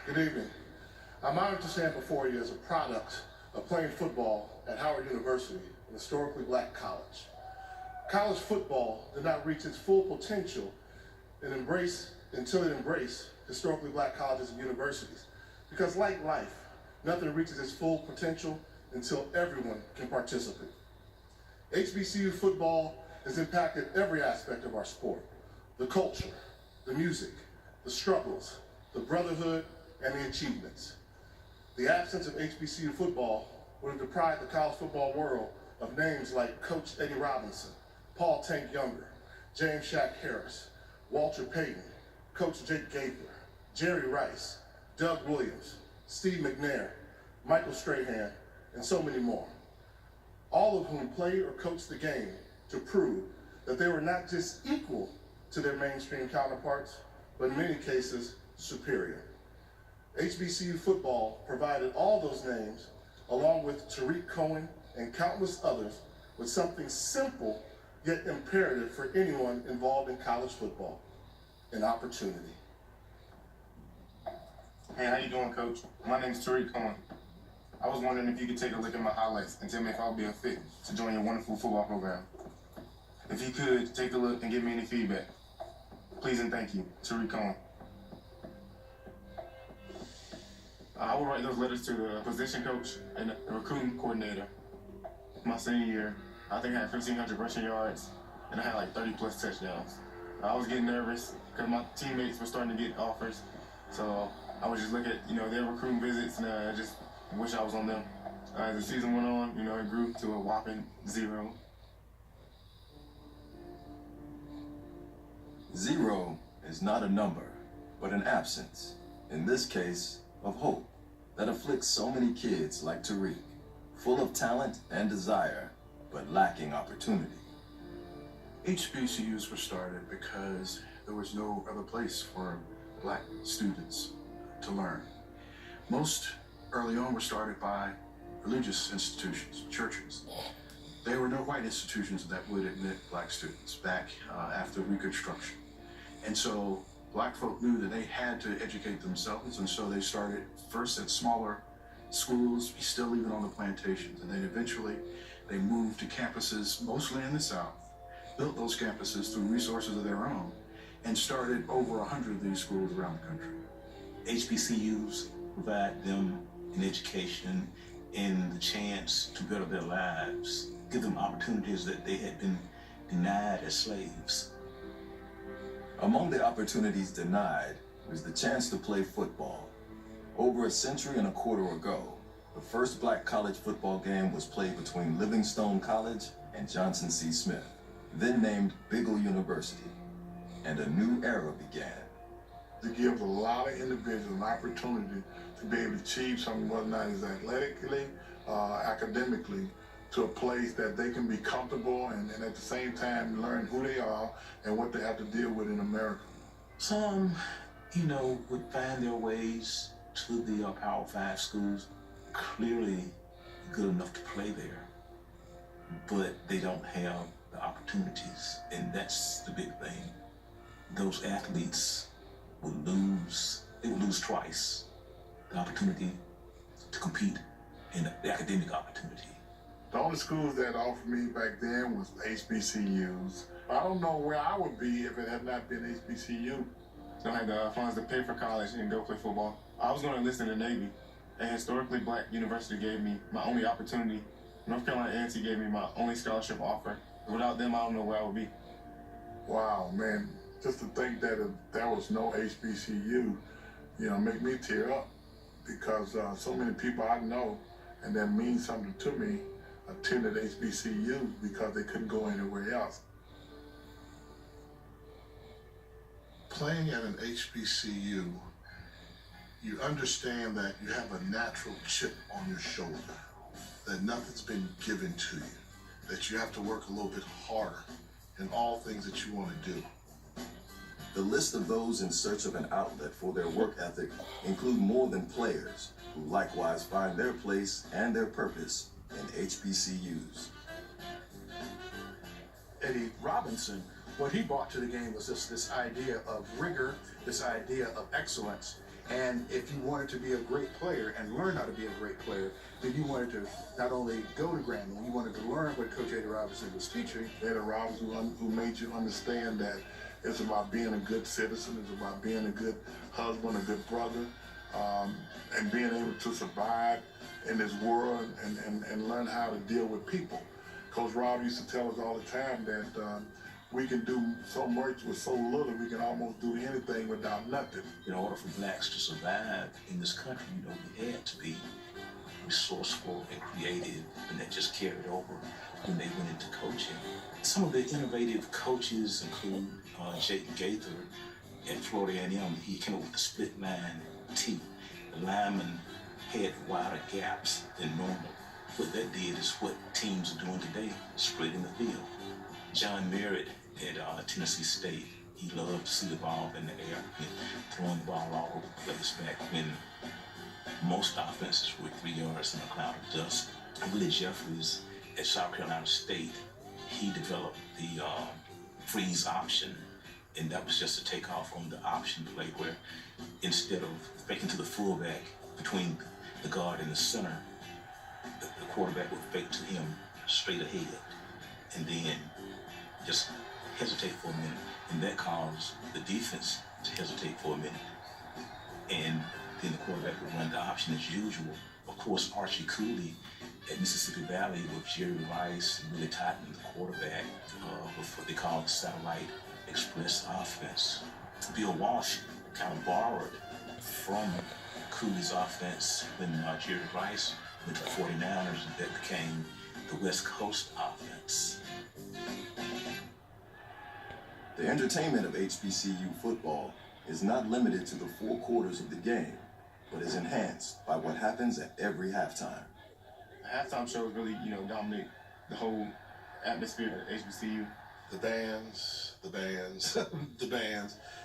Good evening. I'm honored to stand before you as a product of playing football at Howard University, an historically black college. College football did not reach its full potential until it embraced historically black colleges and universities. Because like life, nothing reaches its full potential until everyone can participate. HBCU football has impacted every aspect of our sport: the culture, the music, the struggles, the brotherhood, and the achievements. The absence of HBCU football would have deprived the college football world of names like Coach Eddie Robinson, Paul Tank Younger, James Shaq Harris, Walter Payton, Coach Jake Gaither, Jerry Rice, Doug Williams, Steve McNair, Michael Strahan, and so many more. All of whom played or coached the game to prove that they were not just equal to their mainstream counterparts, but in many cases, superior. HBCU football provided all those names, along with Tariq Cohen and countless others, with something simple yet imperative for anyone involved in college football: an opportunity. Hey, how you doing, Coach? My name's Tariq Cohen. I was wondering if you could take a look at my highlights and tell me if I'll be a fit to join your wonderful football program. If you could, take a look and give me any feedback. Please and thank you, Tariq Cohen. I will write those letters to the position coach and the recruiting coordinator. My senior year, I think I had 1,500 rushing yards, and I had like 30 plus touchdowns. I was getting nervous because my teammates were starting to get offers, so I would just look at their recruiting visits, and I just wish I was on them. As the season went on, it grew to a whopping 0. 0 is not a number, but an absence, in this case, of hope, that afflicts so many kids like Tariq, full of talent and desire, but lacking opportunity. HBCUs were started because there was no other place for black students to learn. Most early on were started by religious institutions, churches. There were no white institutions that would admit black students back after Reconstruction. And so black folk knew that they had to educate themselves, and so they started first at smaller schools, still even on the plantations, and then eventually they moved to campuses, mostly in the South, built those campuses through resources of their own, and started over 100 of these schools around the country. HBCUs provide them an education and the chance to better their lives, give them opportunities that they had been denied as slaves. Among the opportunities denied was the chance to play football. Over a century and a quarter ago, the first black college football game was played between Livingstone College and Johnson C. Smith, then named Bigelow University, and a new era began. It gives a lot of individuals an opportunity to be able to achieve something, whether or not it's athletically, academically, to a place that they can be comfortable and at the same time learn who they are and what they have to deal with in America. Some, would find their ways to the Power 5 schools, clearly good enough to play there, but they don't have the opportunities, and that's the big thing. Those athletes would lose twice: the opportunity to compete and the academic opportunity. The only schools that offered me back then was HBCUs. I don't know where I would be if it had not been HBCU. So I had the funds to pay for college and go play football. I was going to enlist in the Navy. A historically black university gave me my only opportunity. North Carolina A&T gave me my only scholarship offer. Without them, I don't know where I would be. Wow, man. Just to think that if there was no HBCU, make me tear up, because so many people I know and that means something to me attended HBCU because they couldn't go anywhere else. Playing at an HBCU, you understand that you have a natural chip on your shoulder, that nothing's been given to you, that you have to work a little bit harder in all things that you want to do. The list of those in search of an outlet for their work ethic include more than players, who likewise find their place and their purpose in HBCUs. Eddie Robinson, what he brought to the game was this idea of rigor, this idea of excellence. And if you wanted to be a great player and learn how to be a great player, then you wanted to not only go to Grambling, you wanted to learn what Coach Eddie Robinson was teaching. Eddie Robinson, who made you understand that it's about being a good citizen, it's about being a good husband, a good brother, and being able to survive in this world and learn how to deal with people. Coach Rob used to tell us all the time that we can do so much with so little, we can almost do anything without nothing. In order for blacks to survive in this country, we had to be resourceful and creative, and that just carried over when they went into coaching. Some of the innovative coaches include Jake Gaither at Florida A&M. He came up with the split line T. The linemen had wider gaps than normal. What that did is what teams are doing today, spreading the field. John Merritt at Tennessee State, he loved to see the ball in the air and throwing the ball all over the place back when most offenses were 3 yards in a cloud of dust. Willie Jeffries at South Carolina State, he developed the freeze option, and that was just a takeoff on the option play where instead of faking to the fullback between the guard and the center, the quarterback would fake to him straight ahead and then just hesitate for a minute, and that caused the defense to hesitate for a minute, and then the quarterback would run the option as usual. Of course, Archie Cooley at Mississippi Valley with Jerry Rice and Willie Totten, the quarterback, with what they call the satellite express offense. Bill Walsh kind of borrowed from Cooley's offense when Jerry Rice went to the 49ers, and that became the West Coast offense. The entertainment of HBCU football is not limited to the 4 quarters of the game, but is enhanced by what happens at every halftime. The halftime shows really, dominate the whole atmosphere at HBCU. The bands, the bands.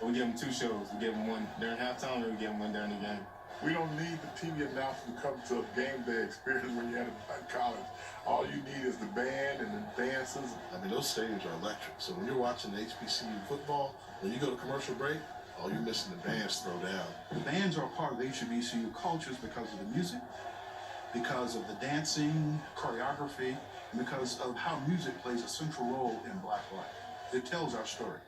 We give them 2 shows. We give them one during halftime, and we give them one during the game. We don't need the TV announcer to come to a game day experience when you're at college. All you need is the band and the dancers. I mean, those stadiums are electric. So when you're watching HBCU football, when you go to commercial break, all you're missing the bands throw down. The bands are a part of the HBCU cultures because of the music, because of the dancing, choreography, and because of how music plays a central role in Black life. It tells our story.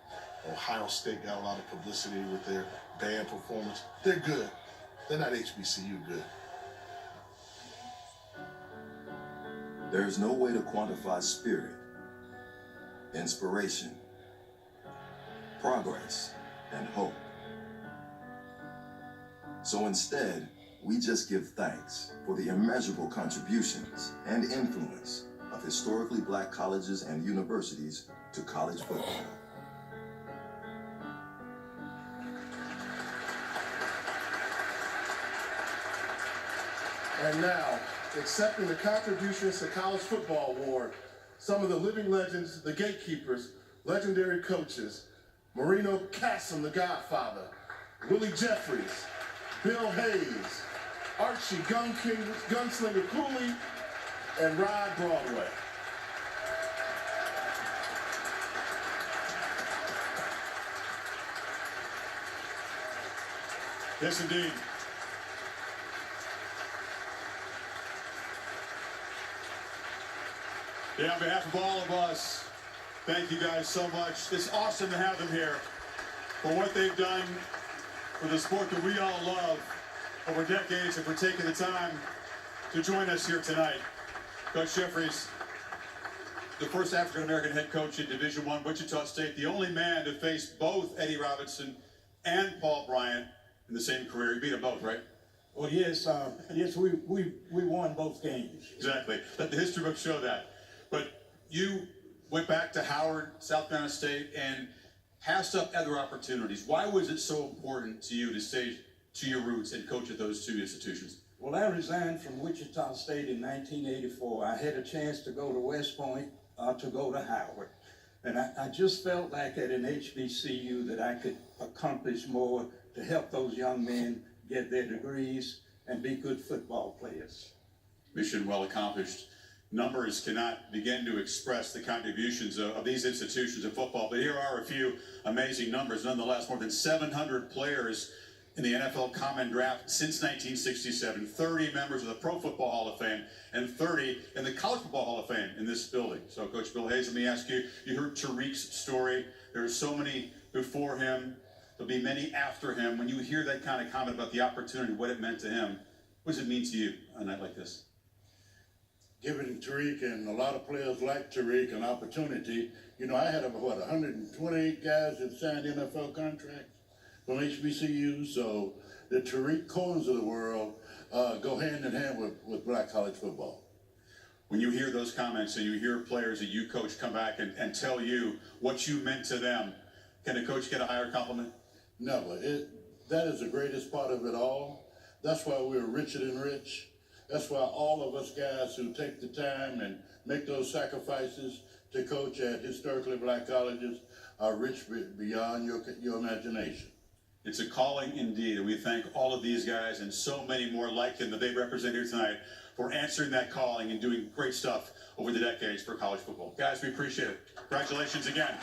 Ohio State got a lot of publicity with their band performance. They're good. They're not HBCU good. There's no way to quantify spirit, inspiration, progress, and hope. So instead, we just give thanks for the immeasurable contributions and influence of historically black colleges and universities to college football. And now, accepting the Contributions to College Football Award, some of the living legends, the gatekeepers, legendary coaches, Marino Cassim, the Godfather, Willie Jeffries, Bill Hayes, Archie Gunslinger Cooley, and Rod Broadway. Yes, indeed. Yeah, on behalf of all of us, thank you guys so much. It's awesome to have them here for what they've done for the sport that we all love over decades, and for taking the time to join us here tonight. Coach Jeffries, the first African-American head coach in Division I Wichita State, the only man to face both Eddie Robinson and Paul Bryant in the same career. You beat them both, right? Well, yes, we won both games. Exactly. Let the history books show that. But you went back to Howard, South Carolina State, and passed up other opportunities. Why was it so important to you to stay to your roots and coach at those 2 institutions? Well, I resigned from Wichita State in 1984. I had a chance to go to West Point, to go to Howard. And I just felt like at an HBCU that I could accomplish more to help those young men get their degrees and be good football players. Mission well accomplished. Numbers cannot begin to express the contributions of these institutions of football, but here are a few amazing numbers nonetheless. More than 700 players in the NFL Common Draft since 1967, 30 members of the Pro Football Hall of Fame, and 30 in the College Football Hall of Fame in this building. So, Coach Bill Hayes, let me ask you, you heard Tariq's story. There are so many before him. There'll be many after him. When you hear that kind of comment about the opportunity, what it meant to him, what does it mean to you on a night like this? Giving Tariq and a lot of players like Tariq an opportunity. You know, I had over, 128 guys that signed NFL contracts from HBCU, so the Tariq Cohens of the world go hand in hand with black college football. When you hear those comments and you hear players that you coach come back and tell you what you meant to them, can a coach get a higher compliment? Never. That is the greatest part of it all. That's why we're richer than rich. That's why all of us guys who take the time and make those sacrifices to coach at historically black colleges are rich beyond your imagination. It's a calling indeed, and we thank all of these guys and so many more like him that they represent here tonight for answering that calling and doing great stuff over the decades for college football. Guys, we appreciate it. Congratulations again.